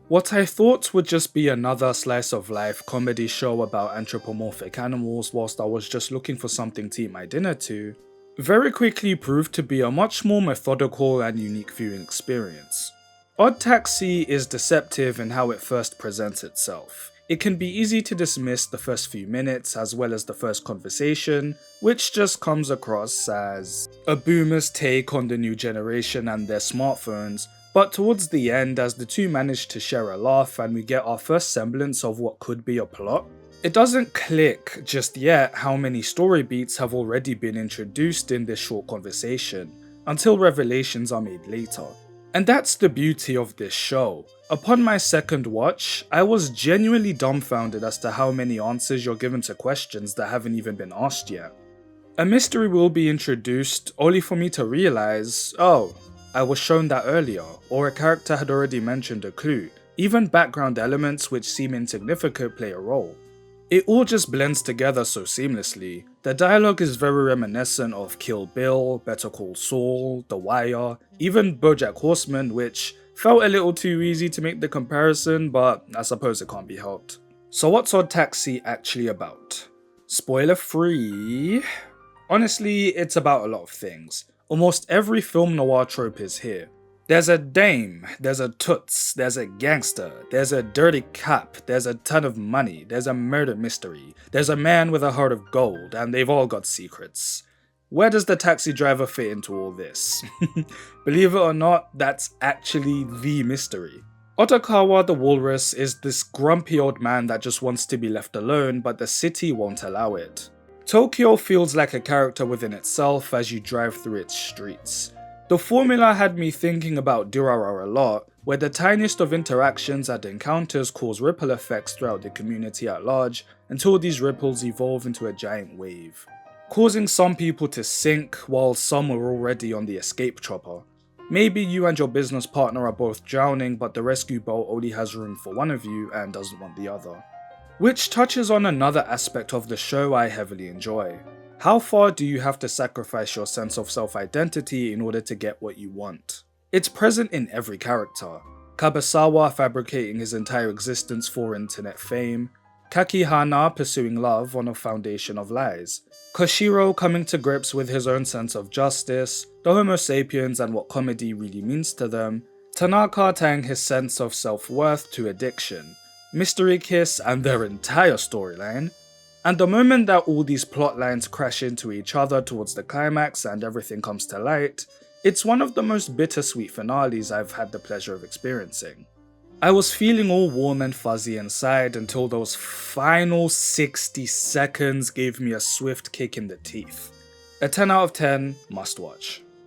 What I thought would just be another slice of life comedy show about anthropomorphic animals whilst I was just looking for something to eat my dinner to, very quickly proved to be a much more methodical and unique viewing experience. Odd Taxi is deceptive in how it first presents itself. It can be easy to dismiss the first few minutes as well as the first conversation, which just comes across as a boomer's take on the new generation and their smartphones, but towards the end, as the two manage to share a laugh and we get our first semblance of what could be a plot, it doesn't click just yet how many story beats have already been introduced in this short conversation, until revelations are made later. And that's the beauty of this show. Upon my second watch, I was genuinely dumbfounded as to how many answers you're given to questions that haven't even been asked yet. A mystery will be introduced only for me to realize, oh, I was shown that earlier, or a character had already mentioned a clue. Even background elements which seem insignificant play a role. It all just blends together so seamlessly. The dialogue is very reminiscent of Kill Bill, Better Call Saul, The Wire, even BoJack Horseman, which felt a little too easy to make the comparison, but I suppose it can't be helped. So what's Odd Taxi actually about? Spoiler free? Honestly, it's about a lot of things. Almost every film noir trope is here. There's a dame, there's a toots, there's a gangster, there's a dirty cop, there's a ton of money, there's a murder mystery, there's a man with a heart of gold, and they've all got secrets. Where does the taxi driver fit into all this? Believe it or not, that's actually the mystery. Otokawa the Walrus is this grumpy old man that just wants to be left alone, but the city won't allow it. Tokyo feels like a character within itself as you drive through its streets. The formula had me thinking about Durarara a lot, where the tiniest of interactions and encounters cause ripple effects throughout the community at large until these ripples evolve into a giant wave, causing some people to sink while some are already on the escape chopper. Maybe you and your business partner are both drowning, but the rescue boat only has room for one of you and doesn't want the other. Which touches on another aspect of the show I heavily enjoy. How far do you have to sacrifice your sense of self-identity in order to get what you want? It's present in every character. Kabasawa fabricating his entire existence for internet fame, Kakihana pursuing love on a foundation of lies, Koshiro coming to grips with his own sense of justice, the Homo sapiens and what comedy really means to them, Tanaka tying his sense of self-worth to addiction, Mystery Kiss and their entire storyline, and the moment that all these plot lines crash into each other towards the climax and everything comes to light, it's one of the most bittersweet finales I've had the pleasure of experiencing. I was feeling all warm and fuzzy inside until those final 60 seconds gave me a swift kick in the teeth. A 10 out of 10 must watch.